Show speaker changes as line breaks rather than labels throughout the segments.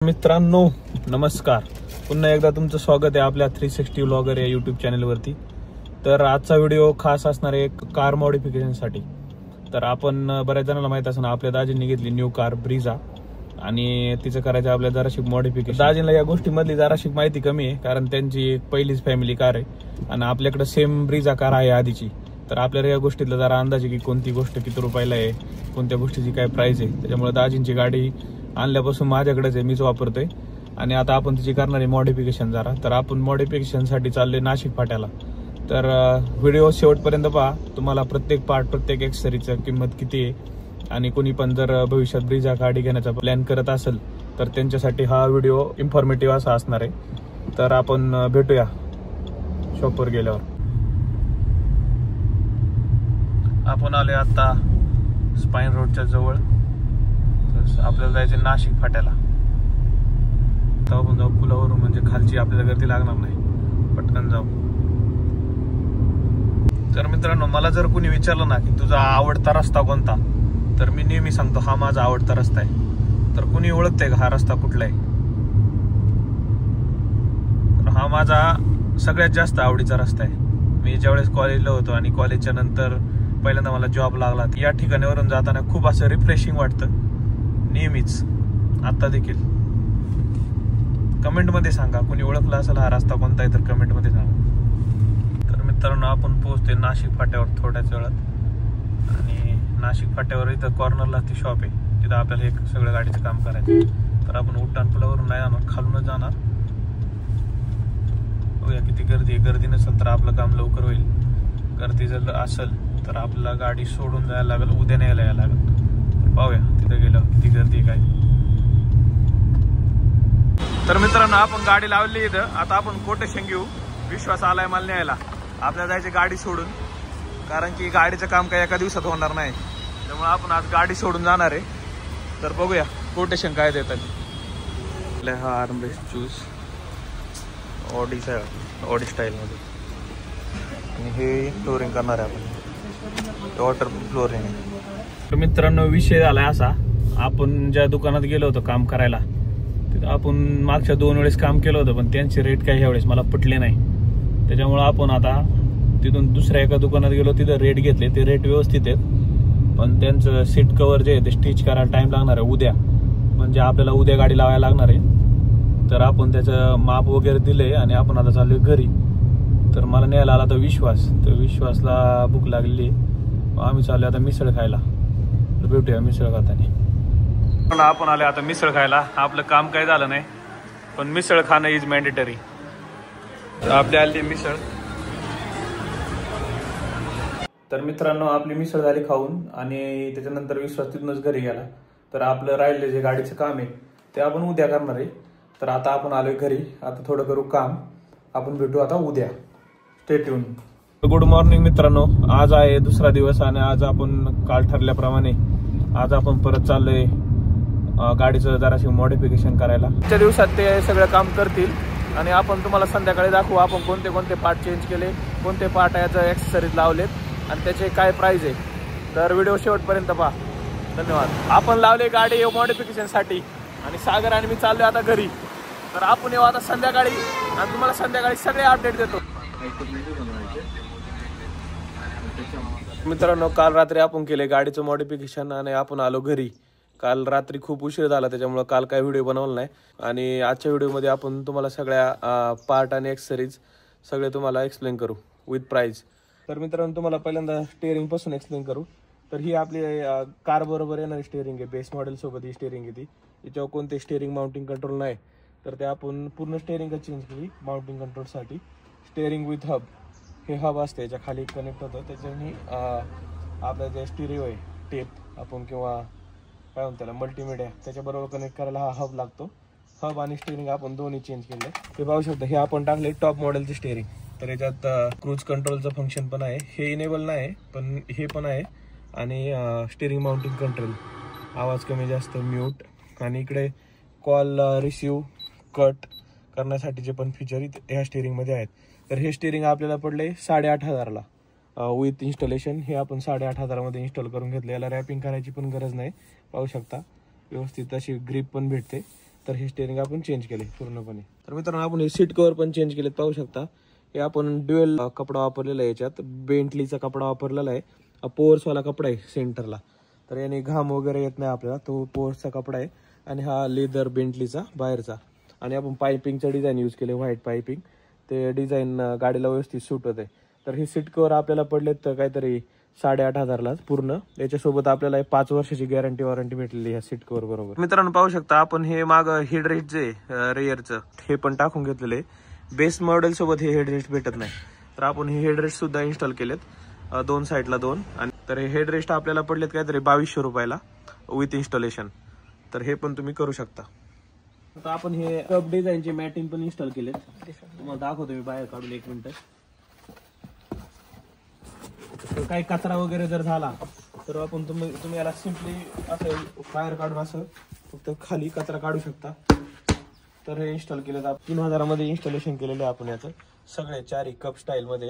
मित्रांनो नमस्कार, पुन्हा एकदा तुमचं स्वागत आहे आपल्या 360 व्लॉगर या यूट्यूब चॅनलवरती। तर आजचा व्हिडिओ खास असणार आहे कार मॉडिफिकेशनसाठी। तर आपण बऱ्याच जणांना माहित असेल आपल्या दाजींनी घेतली न्यू कार ब्रिझा आणि तिचं करायचं आपल्या जराशी मॉडिफिकेशन। दाजींना या गोष्टीमधली जराशी माहिती कमी आहे कारण त्यांची एक पहिलीच फॅमिली कार आहे आणि आपल्याकडे सेम ब्रिझा कार आहे आधीची। तर आपल्याला या गोष्टीतला जरा अंदाज आहे की कोणती गोष्ट किती रुपयाला आहे, कोणत्या गोष्टीची काय प्राइस आहे। त्याच्यामुळे दाजींची गाडी आणल्यापासून माझ्याकडेच आहे, मीच वापरतोय आणि आता आपण तिची करणार आहे मॉडिफिकेशन जरा। तर आपण मॉडिफिकेशनसाठी चाललोय नाशिक फाट्याला। तर व्हिडिओ शेवटपर्यंत पहा, तुम्हाला प्रत्येक पार्ट प्रत्येक एक्सेसरीचं किंमत किती आहे आणि कोणी पण जर भविष्यात ब्रिझा गाडी घेण्याचा प्लॅन करत असेल तर त्यांच्यासाठी हा व्हिडिओ इन्फॉर्मेटिव्ह असा असणार आहे। तर आपण भेटूया शॉपवर गेल्यावर। आपण आले आता स्पाईन रोडच्या जवळ, आपल्याला जायचं नाशिक फाट्याला। तर आपण जाऊ पुलावरून, म्हणजे खालची आपल्याला गर्दी लागणार नाही, पटकन जाऊ। तर मित्रांनो, मला जर कोणी विचारलं ना की तुझा आवडता रस्ता कोणता, तर मी नेहमी सांगतो हा माझा आवडता रस्ता आहे। तर कोणी ओळखतंय का हा रस्ता कुठला आहे? तर हा माझा सगळ्यात जास्त आवडीचा रस्ता आहे। मी ज्यावेळेस कॉलेजला होतो आणि कॉलेजच्या नंतर पहिल्यांदा मला जॉब लागला, या ठिकाणावरून जाताना खूप असं रिफ्रेशिंग वाटतं नेहमीच, आता देखील। कमेंट मध्ये सांगा कोणी ओळखला असेल हा रस्ता कोणता आहे, तर कमेंट मध्ये सांगा। तर मित्रांनो, आपण पोहोचते नाशिक फाट्यावर थोड्याच वेळात आणि नाशिक फाट्यावर इथं कॉर्नरला ती शॉप आहे, तिथं आपल्याला एक सगळं गाडीचं काम करायचं। तर आपण उड्डाण पुलावरून नाही जाणार, खालूनच जाणार। बघूया किती गर्दी आहे, गर्दी नसेल तर आपलं काम लवकर होईल, गर्दी जर असेल तर आपल्याला गाडी सोडून जायला लागेल, उद्या न्यायला यायला लागेल। पाहूया तिथे गेलं किती गर्दी काय। तर मित्रांनो, आपण गाडी लावली इथं, आता आपण कोटेशन घेऊ। विश्वास आलाय मला न्यायला, आपल्याला जायची गाडी सोडून, कारण की गाडीचं काम काही एका दिवसात होणार नाही, त्यामुळे आपण आज गाडी सोडून जाणार आहे। तर बघूया कोटेशन काय देतात। हा आर्मरेस्ट चूज ऑडी स्टाईल मध्ये, आणि हे फ्लोरिंग करणार आहे आपण, वॉटर फ्लोरिंग आहे। तर मित्रांनो, विषय झालाय असा, आपण ज्या दुकानात गेलो होतो काम करायला तिथं आपण मागच्या 2 वेळेस काम केलं होतं, पण त्यांचे रेट काही ह्यावेळेस मला पटले नाही। त्याच्यामुळे आपण आता तिथून दुसऱ्या एका दुकानात गेलो, तिथं रेट घेतले, ते रेट व्यवस्थित आहेत, पण त्यांचं सीट कव्हर जे आहे ते स्टिच करायला टाइम लागणार आहे उद्या, म्हणजे आपल्याला उद्या गाडी लावायला लागणार आहे। तर आपण त्याचं माप वगैरे दिले आणि आपण आता चाललोय घरी। तर मला न्यायला आला तर विश्वासला भूक लागली, आम्ही चाललो आता मिसळ खायला। तर भेटूया मिसळ खाताना। आपण आले आता मिसळ खायला, आपलं काम काही झालं नाही पण मिसळ खाणं इज मॅन्डेटरी। आपली आली मिसळ। तर मित्रांनो, आपली मिसळ झाली खाऊन आणि त्याच्यानंतर विश्वास तिथूनच घरी गेला। तर आपलं राहिलेलं जे गाडीचं काम आहे ते आपण उद्या करणार आहे। तर आता आपण आलोय घरी, आता थोडं करू काम, आपण भेटू आता उद्या। Stay tune. गुड मॉर्निंग मित्रांनो, आज आहे दुसरा दिवस आणि आज आपण काल ठरल्याप्रमाणे आज आपण परत चाललोय गाडीचं जराशी मॉडिफिकेशन करायला। आजच्या दिवसात ते सगळं काम करतील आणि आपण तुम्हाला संध्याकाळी दाखवू आपण कोणते कोणते पार्ट चेंज केले, कोणते पार्ट याचं एक्सेसरीज लावलेत आणि त्याचे काय प्राइस आहे। तर व्हिडिओ शेवटपर्यंत पहा, धन्यवाद। आपण लावले गाडी मॉडिफिकेशनसाठी आणि सागर आणि मी चाललोय आता घरी। तर आपण येऊ आता संध्याकाळी आणि तुम्हाला संध्याकाळी सगळे अपडेट देतो। मित्रांनो, काल रात्री आपण केले गाडीचं मॉडिफिकेशन आणि आपण आलो घरी। काल रात्री खूप उशीर झाला, त्याच्यामुळे काल काही व्हिडिओ बनवला नाही आणि आजच्या व्हिडिओमध्ये आपण तुम्हाला सगळ्या पार्ट आणि एक्सेसरीज सगळे तुम्हाला एक्सप्लेन करू विथ प्राइस। तर मित्रांनो, तुम्हाला पहिल्यांदा स्टेअरिंग पासून एक्सप्लेन करू। तर ही आपली कार बरोबर येणारी स्टेअरिंग आहे, बेस मॉडेल सोबत ही स्टेअरिंग आहे ती। याच्यावर कोणते स्टेअरिंग माउंटिंग कंट्रोल नाही, तर ते आपण पूर्ण स्टेअरिंग चेंज केली माउंटिंग कंट्रोलसाठी। स्टेअरिंग विथ हब, हे हब असते याच्या खाली कनेक्ट होतं, त्याच्याने आपलं जे स्टिरिओ आहे टेप आपण किंवा काय म्हणतो त्याला मल्टीमीडिया, त्याच्याबरोबर कनेक्ट करायला हा हब लागतो। हब आणि स्टेअरिंग आपण दोन्ही चेंज केले, ते पाहू शकता। हे आपण टाकले टॉप मॉडेलचे स्टेअरिंग, तर याच्यात क्रूज कंट्रोलचं फंक्शन पण आहे, हे इनेबल नाही पण हे पण आहे, आणि स्टेअरिंग माउंटिंग कंट्रोल, आवाज कमी जास्त म्यूट, आणि इकडे कॉल रिसीव कट करण्यासाठीचे पण फीचर ह्या स्टेअरिंगमध्ये आहेत। तर हे स्टेअरिंग आपल्याला पडले 8,500ला विथ इन्स्टॉलेशन। हे आपण 8,500मध्ये इन्स्टॉल करून घेतले, याला रॅपिंग करायची पण गरज नाही, पाहू शकता व्यवस्थित अशी ग्रिप पण भेटते। तर हे स्टेअरिंग आपण चेंज केले पूर्णपणे. तर मित्रांनो आपण हे सीट कव्हर पण चेंज केलेत, पाहू शकता. हे आपण ड्युअल कपडा वापरलेला आहे, याच्यात बेंटलीचा कपडा वापरलेला आहे, पोअर्सवाला कपडा आहे सेंटरला. तर याने घाम वगैरे येत नाही आपल्याला, तो पोअर्सचा कपडा आहे. आणि हा लेदर बेंटलीचा बाहेरचा. आणि आपण पायपिंगचं डिझाईन यूज केले, व्हाईट पायपिंग. ते डिझाईन गाडीला व्यवस्थित सूट होते. तर हे सीट कव्हर आपल्याला पडलेत तर काहीतरी 8,500ला पूर्ण. याच्यासोबत आपल्याला 5 वर्षाची गॅरंटी वॉरंटी भेटलेली ह्या सीट कव्हर बरोबर. मित्रांनो पाहू शकता आपण हे माग हेडरेस्ट जे रेअरचं हे पण टाकून घेतलेले. बेस मॉडेल सोबत हे हेडरेस्ट भेटत नाही, तर आपण हे हेडरेस्ट सुद्धा इन्स्टॉल केलेत, 2 साईडला 2. आणि तर हे हेडरेस्ट आपल्याला पडलेत काहीतरी 2200 रुपयाला विथ इन्स्टॉलेशन. तर हे पण तुम्ही करू शकता. आता आपण हे कप डिझाईनचे मॅटिंग पण इन्स्टॉल केलेत, तुम्हाला दाखवतो मी बाहेर काढून 1 मिनिट. काही कचरा वगैरे जर झाला तर आपण तुम्ही याला सिम्पली असं बाहेर काढून असं फक्त खाली कचरा काढू शकता. तर हे इन्स्टॉल केलेत, 3000 मध्ये इन्स्टॉलेशन केलेलं आहे आपण याचं, सगळे 4 कप स्टाईल मध्ये.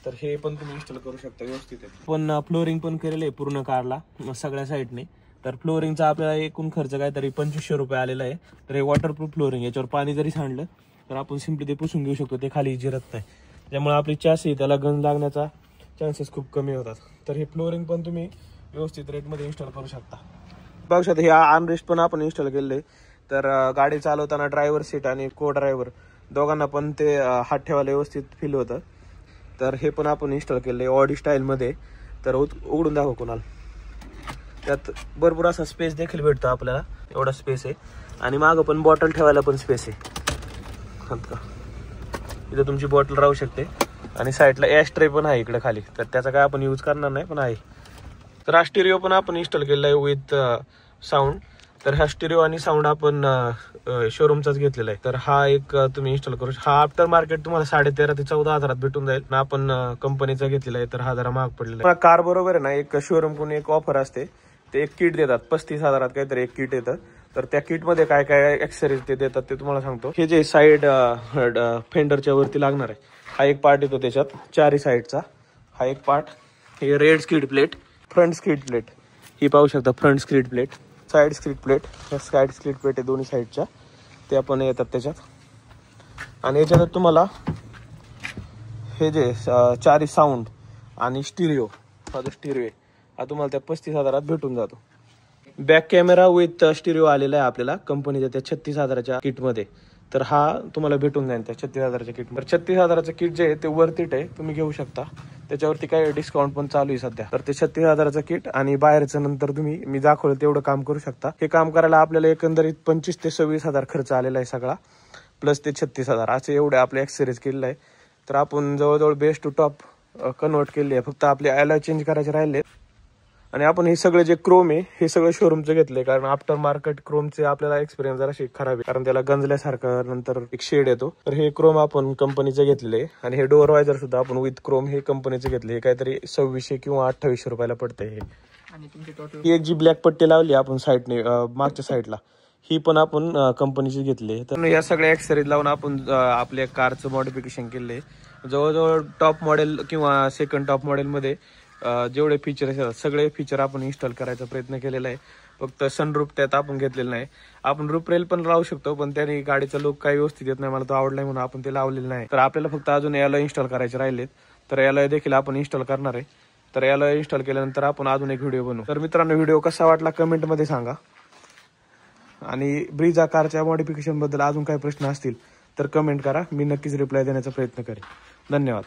तर हे पण तुम्ही इन्स्टॉल करू शकता व्यवस्थित. पण फ्लोरिंग पण केलेलं आहे पूर्ण कारला सगळ्या साईडने. तर फ्लोरिंगचा आपल्याला एकूण खर्च काहीतरी 2500 रुपये आलेला आहे. तर हे वॉटरप्रूफ फ्लोरिंग, याच्यावर पाणी जरी सांडलं तर आपण सिम्पली ते पुसून घेऊ शकतो, ते खाली जिरत नाही. त्यामुळे आपली चॅसी त्याला गंज लागण्याचा चान्सेस खूप कमी होतात. तर हे फ्लोरिंग पण तुम्ही व्यवस्थित रेटमध्ये इन्स्टॉल करू शकता. बघू शकता हे आर्मरेस्ट पण आपण इन्स्टॉल केलेले. तर गाडी चालवताना ड्रायव्हर सीट आणि को ड्रायव्हर दोघांना पण ते हात ठेवायला व्यवस्थित फील होतं. तर हे पण आपण इन्स्टॉल केले ऑडी स्टाईलमध्ये. तर उघडून दाखव कोणाला. त्यात भरपूर असा स्पेस देखील भेटतो आपल्याला, एवढा स्पेस आहे. आणि मागं पण बॉटल ठेवायला पण स्पेस आहे, इथं तुमची बॉटल राहू शकते. आणि साईडला ॲश ट्रे पण आहे इकडे खाली, तर त्याचा काय आपण यूज करणार नाही पण आहे. तर हा स्टिरिओ पण आपण इन्स्टॉल केलेला आहे विथ साऊंड. तर हा स्टिरिओ आणि साऊंड आपण शोरूमचाच घेतलेला आहे. तर हा एक तुम्ही इन्स्टॉल करू शकता. हा आफ्टर मार्केट तुम्हाला 13,500 ते 14,000 भेटून जाईल. आपण कंपनीचा घेतलेला आहे, तर हा जरा महाग पडलेला आहे. कार बरोबर आहे ना, एक शोरूम कडून एक ऑफर असते, ते एक किट देतात 35,000 काहीतरी एक किट येतं. तर त्या किटमध्ये काय काय एक्सेसरीज ते देतात ते तुम्हाला सांगतो. हे जे साईड फेंडरच्या वरती लागणार आहे, हा एक पार्ट येतो त्याच्यात 4 साईडचा, हा एक पार्ट. हे red skid plate, front skid plate ही पाहू शकता, front skid plate, side skid plate, ह्या साईड स्किड प्लेट आहे दोन्ही साईडच्या, त्या पण येतात त्याच्यात. आणि याच्यात तुम्हाला हे जे 4 साऊंड आणि स्टिरिओ, हा जो स्टिरिओ आहे हा तुम्हाला त्या 35,000 भेटून जातो. बॅक कॅमेरा विथ स्टिरिओ आलेला आहे आपल्याला कंपनीच्या त्या 36,000च्या किटमध्ये. तर हा तुम्हाला भेटून जाईल त्या 36,000च्या किट. तर 36,000चं किट जे आहे ते वर्थिट आहे, तुम्ही घेऊ शकता. त्याच्यावरती काही डिस्काउंट पण चालू आहे सध्या. तर ते 36,000चं किट आणि बाहेरचं नंतर तुम्ही मी दाखवलं तेवढं काम करू शकता. हे काम करायला आपल्याला एकंदरीत 25,000 ते 26,000 खर्च आलेला आहे सगळा, प्लस ते 36,000 असे एवढे आपले ॲक्सेसरीज केलेलं आहे. तर आपण जवळजवळ बेस्ट टू टॉप कन्वर्ट केले आहे. फक्त आपले अलॉय चेंज करायचे राहिले. आणि आपण हे सगळे जे क्रोम आहे हे सगळं शोरूमचं घेतलंय, कारण आफ्टर मार्केट क्रोमचे आपल्याला एक्सपिरियन्स जराशी खराब आहे, कारण त्याला गंजल्यासारखं नंतर एक शेड येतो. तर हे क्रोम आपण कंपनीचं घेतलेलं आहे. आणि हे डोअर वायझर सुद्धा आपण विथ क्रोम हे कंपनीचं घेतले. हे काहीतरी 2600 किंवा 2800 रुपयाला पडतंय हे. ही एक जी ब्लॅक पट्टी लावली आपण साईडने मागच्या साईडला, ही पण आपण कंपनीची घेतली. तर या सगळ्या एक्सेसरीज लावून आपण आपल्या कारचं मॉडिफिकेशन केले. जवळजवळ टॉप मॉडेल किंवा सेकंड टॉप मॉडेलमध्ये जेवढे फीचर असतात सगळे फीचर आपण इन्स्टॉल करायचा प्रयत्न केलेला आहे. फक्त सनरूफ त्यात आपण घेतलेलं नाही. आपण रूफ रेल पण लावू शकतो, पण त्याने गाडीचा लुक काही व्यवस्थित येत नाही, मला तो आवडला म्हणून आपण ते लावलेलं नाही. तर आपल्याला फक्त अजून याला इन्स्टॉल करायचे राहिलेत, तर याला देखील आपण इन्स्टॉल करणार आहे. तर याला इन्स्टॉल केल्यानंतर आपण अजून एक व्हिडिओ बनवू. तर मित्रांनो व्हिडिओ कसा वाटला कमेंटमध्ये सांगा. आणि ब्रिझा कारच्या मॉडिफिकेशन बद्दल अजून काही प्रश्न असतील तर कमेंट करा, मी नक्कीच रिप्लाय देण्याचा प्रयत्न करेन. धन्यवाद.